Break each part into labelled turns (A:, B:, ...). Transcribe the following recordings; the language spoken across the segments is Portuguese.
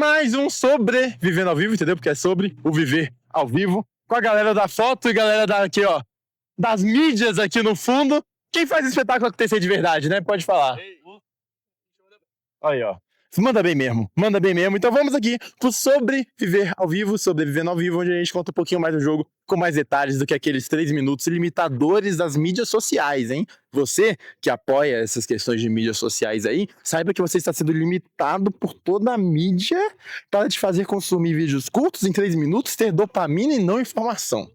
A: mais um Sobrevivendo ao Vivo, entendeu? Porque é sobre o viver ao vivo, com a galera da foto e galera aqui, ó, das mídias aqui no fundo. Quem faz o espetáculo acontecer de verdade, né? Pode falar. Aí, ó. Manda bem mesmo, manda bem mesmo. Então vamos aqui pro Sobreviver ao Vivo, Sobrevivendo ao Vivo, onde a gente conta um pouquinho mais do jogo, com mais detalhes do que aqueles 3 minutos limitadores das mídias sociais, hein? Você que apoia essas questões de mídias sociais aí, saiba que você está sendo limitado por toda a mídia para te fazer consumir vídeos curtos em 3 minutos, ter dopamina e não informação.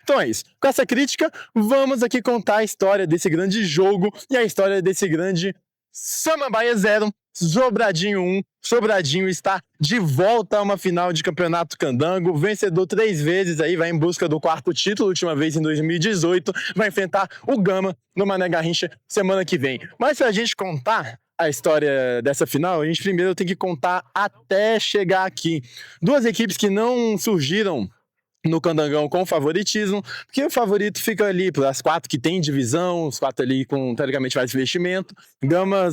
A: Então é isso. Com essa crítica, vamos aqui contar a história desse grande jogo e a história desse grande Samambaia 0, Sobradinho 1. Sobradinho está de volta a uma final de campeonato candango, vencedor 3 vezes aí, vai em busca do 4º título, última vez em 2018, vai enfrentar o Gama no Mané Garrincha semana que vem. Mas se a gente contar a história dessa final, a gente primeiro tem que contar até chegar aqui. 2 equipes que não surgiram no Candangão com favoritismo, porque o favorito fica ali para as 4 que tem divisão, os 4 ali com teoricamente mais investimento, Gama,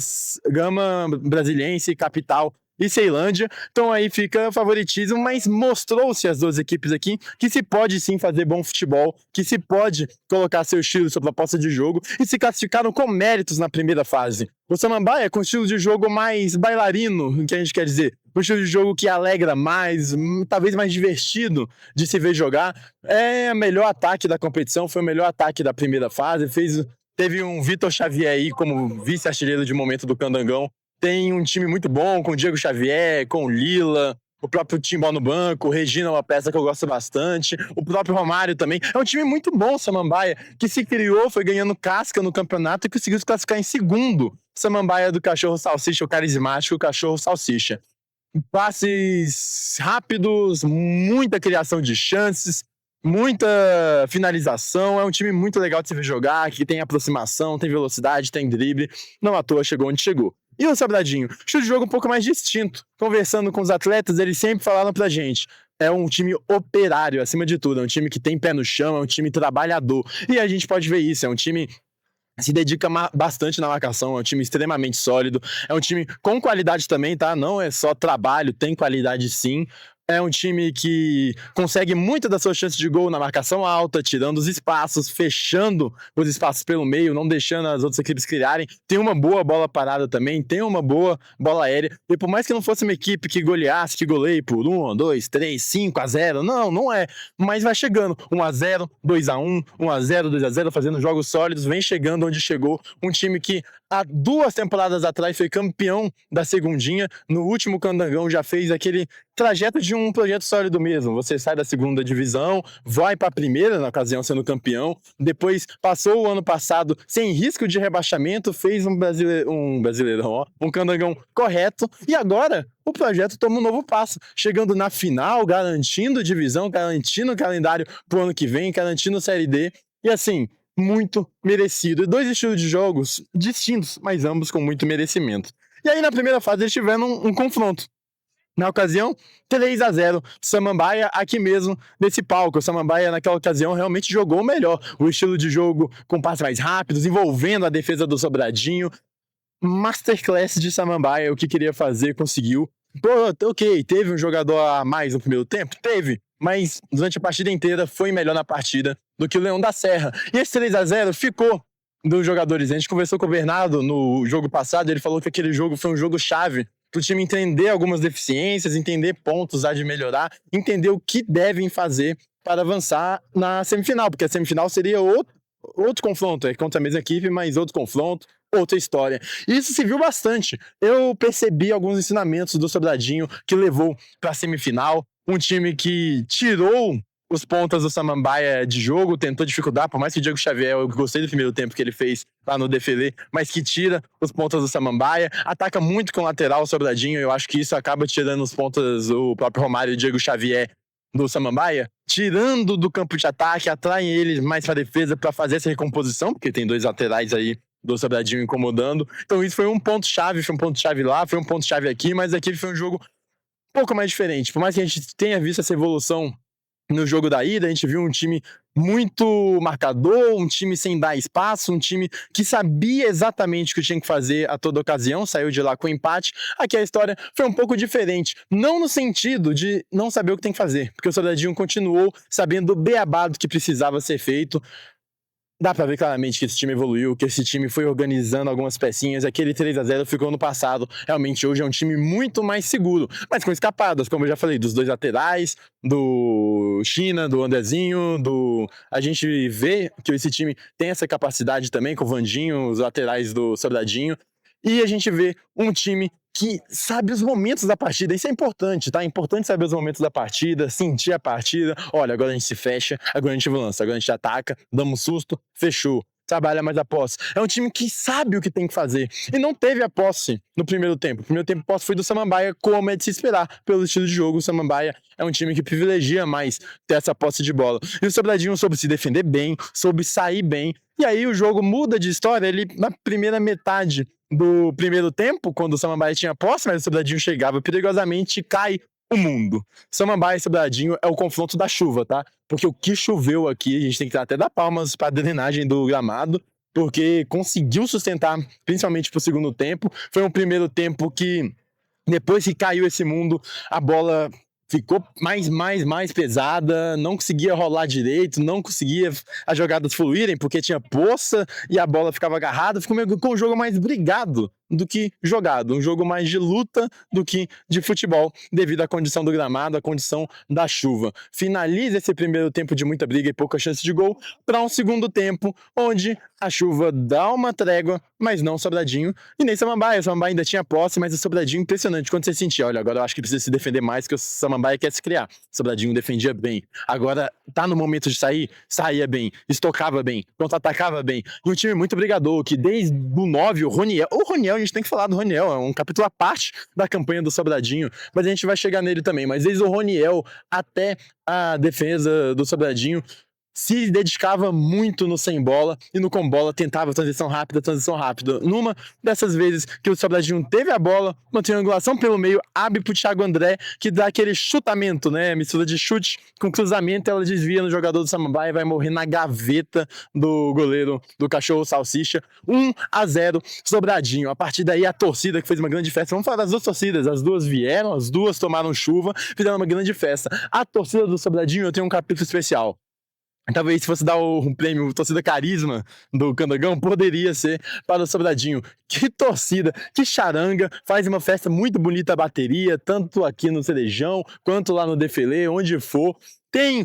A: Brasiliense, Capital e Ceilândia. Então aí fica favoritismo, mas mostrou-se as 2 equipes aqui que se pode sim fazer bom futebol, que se pode colocar seu estilo, sua proposta de jogo, e se classificaram com méritos na primeira fase. O Samambaia com estilo de jogo mais bailarino, que a gente quer dizer, um estilo de jogo que alegra mais, talvez mais divertido de se ver jogar. É o melhor ataque da competição, foi o melhor ataque da primeira fase, teve um Vitor Xavier aí como vice-artilheiro de momento do Candangão. Tem um time muito bom com o Diego Xavier, com o Lila, o próprio Timbó no banco, o Regina é uma peça que eu gosto bastante, o próprio Romário também. É um time muito bom, Samambaia, que se criou, foi ganhando casca no campeonato e conseguiu se classificar em segundo. Samambaia do Cachorro Salsicha, o carismático Cachorro Salsicha. Passes rápidos, muita criação de chances, muita finalização. É um time muito legal de se ver jogar, que tem aproximação, tem velocidade, tem drible. Não à toa chegou onde chegou. E o Sobradinho? Estilo de jogo um pouco mais distinto. Conversando com os atletas, eles sempre falaram pra gente: é um time operário, acima de tudo. É um time que tem pé no chão, é um time trabalhador. E a gente pode ver isso, é um time que se dedica bastante na marcação, é um time extremamente sólido, é um time com qualidade também, tá? Não é só trabalho, tem qualidade sim. É um time que consegue muitas das suas chances de gol na marcação alta, tirando os espaços, fechando os espaços pelo meio, não deixando as outras equipes criarem. Tem uma boa bola parada também, tem uma boa bola aérea. E por mais que não fosse uma equipe que goleasse, que goleie por 1, 2, 3, 5-0, não é. Mas vai chegando 1-0, 2-1, 1-0, 2-0, fazendo jogos sólidos, vem chegando onde chegou. Um time que há 2 temporadas atrás foi campeão da segundinha, no último Candangão já fez aquele trajeto de um projeto sólido mesmo. Você sai da segunda divisão, vai para a primeira, na ocasião sendo campeão, depois passou o ano passado sem risco de rebaixamento, fez um brasileirão, ó, um Candangão correto, e agora o projeto toma um novo passo, chegando na final, garantindo divisão, garantindo calendário pro ano que vem, garantindo Série D, e assim, muito merecido. 2 estilos de jogos distintos, mas ambos com muito merecimento. E aí na primeira fase eles tiveram um confronto. Na ocasião, 3-0, Samambaia aqui mesmo, nesse palco. O Samambaia naquela ocasião realmente jogou melhor. O estilo de jogo com passes mais rápidos, envolvendo a defesa do Sobradinho. Masterclass de Samambaia, o que queria fazer, conseguiu. Pô, ok, teve um jogador a mais no primeiro tempo? Teve, mas durante a partida inteira foi melhor na partida do que o Leão da Serra. E esse 3-0 ficou dos jogadores. A gente conversou com o Bernardo no jogo passado, ele falou que aquele jogo foi um jogo chave para o time entender algumas deficiências, entender pontos a de melhorar, entender o que devem fazer para avançar na semifinal, porque a semifinal seria outro confronto, é contra a mesma equipe, mas outro confronto, outra história. E isso se viu bastante. Eu percebi alguns ensinamentos do Sobradinho que levou para a semifinal, um time que tirou os pontas do Samambaia de jogo, tentou dificultar, por mais que o Diego Xavier, eu gostei do primeiro tempo que ele fez lá no Defele, mas que tira os pontas do Samambaia, ataca muito com o lateral o Sobradinho, eu acho que isso acaba tirando os pontas, o próprio Romário e o Diego Xavier do Samambaia, tirando do campo de ataque, atraem eles mais para a defesa para fazer essa recomposição, porque tem 2 laterais aí do Sobradinho incomodando, então isso foi um ponto-chave, lá, foi um ponto-chave aqui, mas aqui foi um jogo um pouco mais diferente, por mais que a gente tenha visto essa evolução no jogo da ida, a gente viu um time muito marcador, um time sem dar espaço, um time que sabia exatamente o que tinha que fazer a toda ocasião, saiu de lá com empate. Aqui a história foi um pouco diferente, não no sentido de não saber o que tem que fazer, porque o Sobradinho continuou sabendo o beabá do que precisava ser feito. Dá pra ver claramente que esse time evoluiu, que esse time foi organizando algumas pecinhas. Aquele 3-0 ficou no passado. Realmente hoje é um time muito mais seguro, mas com escapadas, como eu já falei, dos dois laterais, do China, do Andrezinho, a gente vê que esse time tem essa capacidade também com o Vandinho, os laterais do Sobradinho. E a gente vê um time que sabe os momentos da partida. Isso é importante, tá? É importante saber os momentos da partida, sentir a partida. Olha, agora a gente se fecha, agora a gente lança, agora a gente ataca, damos um susto, fechou. Trabalha mais a posse. É um time que sabe o que tem que fazer. E não teve a posse no primeiro tempo. O primeiro tempo a posse foi do Samambaia, como é de se esperar. Pelo estilo de jogo, o Samambaia é um time que privilegia mais ter essa posse de bola. E o Sobradinho soube se defender bem, soube sair bem. E aí o jogo muda de história. Ele, na primeira metade do primeiro tempo, quando o Samambaia tinha posse, mas o Sobradinho chegava perigosamente e cai o mundo. Samambaia e Sobradinho é o confronto da chuva, tá? Porque o que choveu aqui, a gente tem que até dar palmas para a drenagem do gramado, porque conseguiu sustentar, principalmente pro segundo tempo. Foi um primeiro tempo que, depois que caiu esse mundo, a bola ficou mais pesada, não conseguia rolar direito, não conseguia as jogadas fluírem, porque tinha poça e a bola ficava agarrada, ficou com um jogo mais brigado do que jogado, um jogo mais de luta do que de futebol, devido à condição do gramado, à condição da chuva. Finaliza esse primeiro tempo de muita briga e pouca chance de gol para um segundo tempo, onde a chuva dá uma trégua, mas não o Sobradinho, e nem Samambaia. O Samambaia ainda tinha posse, mas o Sobradinho impressionante, quando você sentia, olha, agora eu acho que precisa se defender mais, que o Samambaia quer se criar. O Sobradinho defendia bem, agora tá no momento de sair, saía bem, estocava bem, contra-atacava bem, e um time muito brigador, que desde o 9, o Roniel, a gente tem que falar do Roniel, é um capítulo à parte da campanha do Sobradinho, mas a gente vai chegar nele também, mas desde o Roniel até a defesa do Sobradinho, se dedicava muito no sem bola e no com bola tentava transição rápida. Numa dessas vezes que o Sobradinho teve a bola, uma triangulação pelo meio, abre pro Thiago André, que dá aquele chutamento, né? Mistura de chute com cruzamento, ela desvia no jogador do Samambaia e vai morrer na gaveta do goleiro do Cachorro Salsicha. 1-0 Sobradinho. A partir daí a torcida que fez uma grande festa. Vamos falar das duas torcidas, as duas vieram, as duas tomaram chuva, fizeram uma grande festa. A torcida do Sobradinho eu tenho um capítulo especial. Talvez se fosse dar o prêmio Torcida Carisma do Candangão, poderia ser para o Sobradinho. Que torcida, que charanga, faz uma festa muito bonita a bateria, tanto aqui no Cerejão, quanto lá no Defilê, onde for. Tem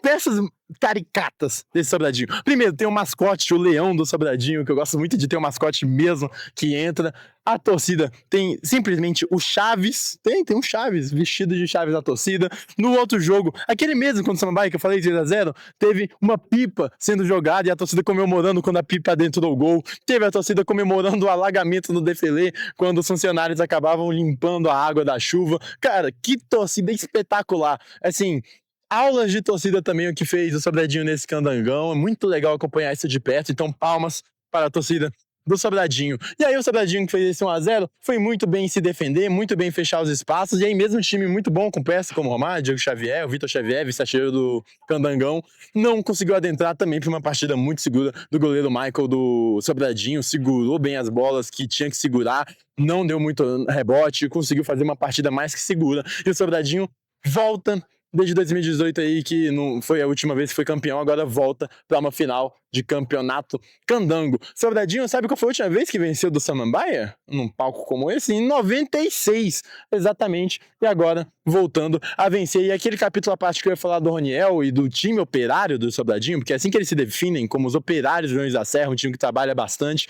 A: peças caricatas desse Sobradinho. Primeiro, tem o mascote, o leão do Sobradinho, que eu gosto muito de ter um mascote mesmo que entra. A torcida tem simplesmente o Chaves, tem um Chaves, vestido de Chaves da torcida. No outro jogo, aquele mesmo contra o Samambaia que eu falei 3-0, teve uma pipa sendo jogada e a torcida comemorando quando a pipa dentro do gol. Teve a torcida comemorando o alagamento no Defilê, quando os funcionários acabavam limpando a água da chuva. Cara, que torcida espetacular. Assim, aulas de torcida também o que fez o Sobradinho nesse Candangão. É muito legal acompanhar isso de perto. Então, palmas para a torcida do Sobradinho. E aí o Sobradinho que fez esse 1-0 foi muito bem se defender, muito bem fechar os espaços. E aí mesmo um time muito bom com peças como o Romário, Diego Xavier, o Vitor Xavier, vice-artilheiro do Candangão, não conseguiu adentrar também para uma partida muito segura do goleiro Michael do Sobradinho. Segurou bem as bolas que tinha que segurar, não deu muito rebote, conseguiu fazer uma partida mais que segura. E o Sobradinho volta desde 2018 aí, que não foi a última vez que foi campeão, agora volta para uma final de campeonato candango. Sobradinho, sabe qual foi a última vez que venceu do Samambaia? Num palco como esse? Em 96, exatamente. E agora, voltando a vencer. E aquele capítulo à parte que eu ia falar do Roniel e do time operário do Sobradinho, porque é assim que eles se definem, como os operários do Leões da Serra, um time que trabalha bastante.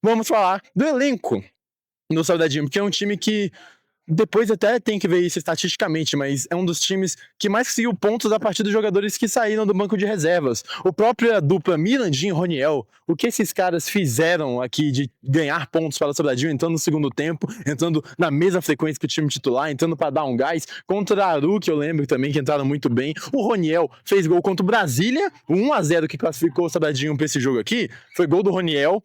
A: Vamos falar do elenco do Sobradinho, porque é um time que depois até tem que ver isso estatisticamente, mas é um dos times que mais conseguiu pontos a partir dos jogadores que saíram do banco de reservas. O próprio dupla Mirandinho e Roniel, o que esses caras fizeram aqui de ganhar pontos para o Sobradinho, entrando no segundo tempo, entrando na mesma frequência que o time titular, entrando para dar um gás. Contra a Aru, que eu lembro também que entraram muito bem. O Roniel fez gol contra o Brasília, o 1-0 que classificou o Sobradinho para esse jogo aqui, foi gol do Roniel.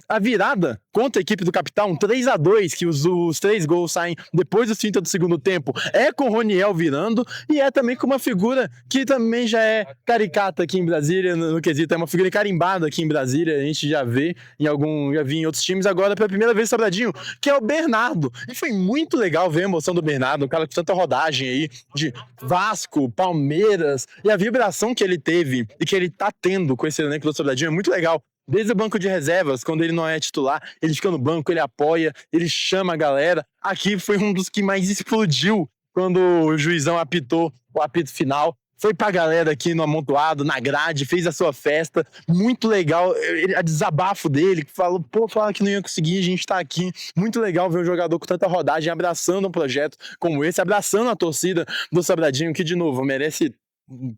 A: A virada contra a equipe do Capital, um 3-2, que os 3 gols saem depois dos 30 do segundo tempo, é com o Roniel virando, e é também com uma figura que também já é caricata aqui em Brasília, no quesito, é uma figura carimbada aqui em Brasília, a gente já vê já vi em outros times, agora pela primeira vez Sobradinho, que é o Bernardo. E foi muito legal ver a emoção do Bernardo, um cara com tanta rodagem aí, de Vasco, Palmeiras, e a vibração que ele teve e que ele tá tendo com esse elenco do Sobradinho é muito legal. Desde o banco de reservas, quando ele não é titular, ele fica no banco, ele apoia, ele chama a galera. Aqui foi um dos que mais explodiu quando o juizão apitou o apito final. Foi pra galera aqui no amontoado, na grade, fez a sua festa. Muito legal, a desabafo dele, que falou, fala que não ia conseguir, a gente tá aqui. Muito legal ver um jogador com tanta rodagem, abraçando um projeto como esse, abraçando a torcida do Sobradinho, que, de novo, merece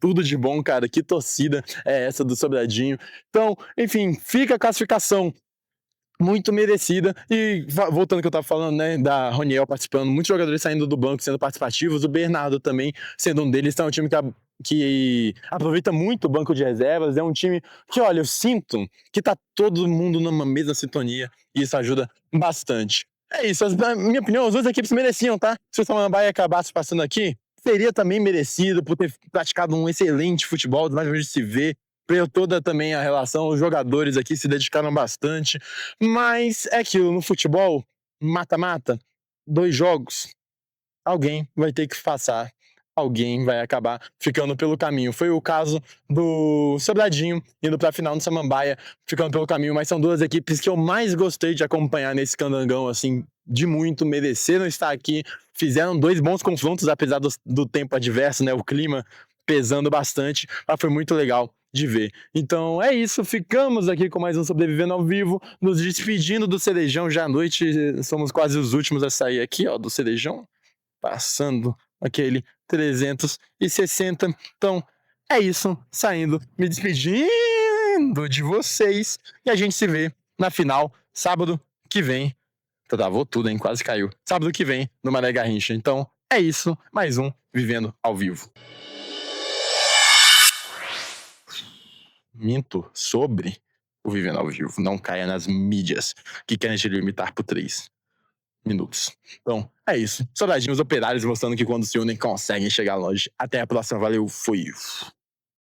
A: tudo de bom, cara. Que torcida é essa do Sobradinho? Então, enfim, fica a classificação muito merecida. E voltando ao que eu tava falando, né, da Roniel participando, muitos jogadores saindo do banco sendo participativos, o Bernardo também sendo um deles. Então é um time que aproveita muito o banco de reservas, é um time que, olha, eu sinto que tá todo mundo numa mesma sintonia e isso ajuda bastante. É isso, na minha opinião, as duas equipes mereciam, tá? Se o Samambaia acabasse passando aqui, seria também merecido por ter praticado um excelente futebol, mais ou menos de se ver, por toda também a relação, os jogadores aqui se dedicaram bastante, mas é aquilo, no futebol, mata-mata, 2 jogos, alguém vai ter que passar, alguém vai acabar ficando pelo caminho. Foi o caso do Sobradinho indo para a final do Samambaia, ficando pelo caminho, mas são duas equipes que eu mais gostei de acompanhar nesse candangão, assim, de muito, mereceram estar aqui, fizeram 2 bons confrontos, apesar do tempo adverso, né, o clima pesando bastante, mas foi muito legal de ver. Então é isso, ficamos aqui com mais um Sobrevivendo ao Vivo, nos despedindo do Cerejão já à noite, somos quase os últimos a sair aqui, ó, do Cerejão, passando aquele 360. Então é isso, saindo, me despedindo de vocês, e a gente se vê na final, sábado que vem. Travou tudo, hein? Quase caiu. Sábado que vem, no Mané Garrincha. Então é isso, mais um Vivendo ao Vivo. Minto sobre o Vivendo ao Vivo. Não caia nas mídias que querem te limitar por 3 minutos. Então, é isso. Soldadinhos operários mostrando que quando se unem conseguem chegar longe. Até a próxima. Valeu, fui.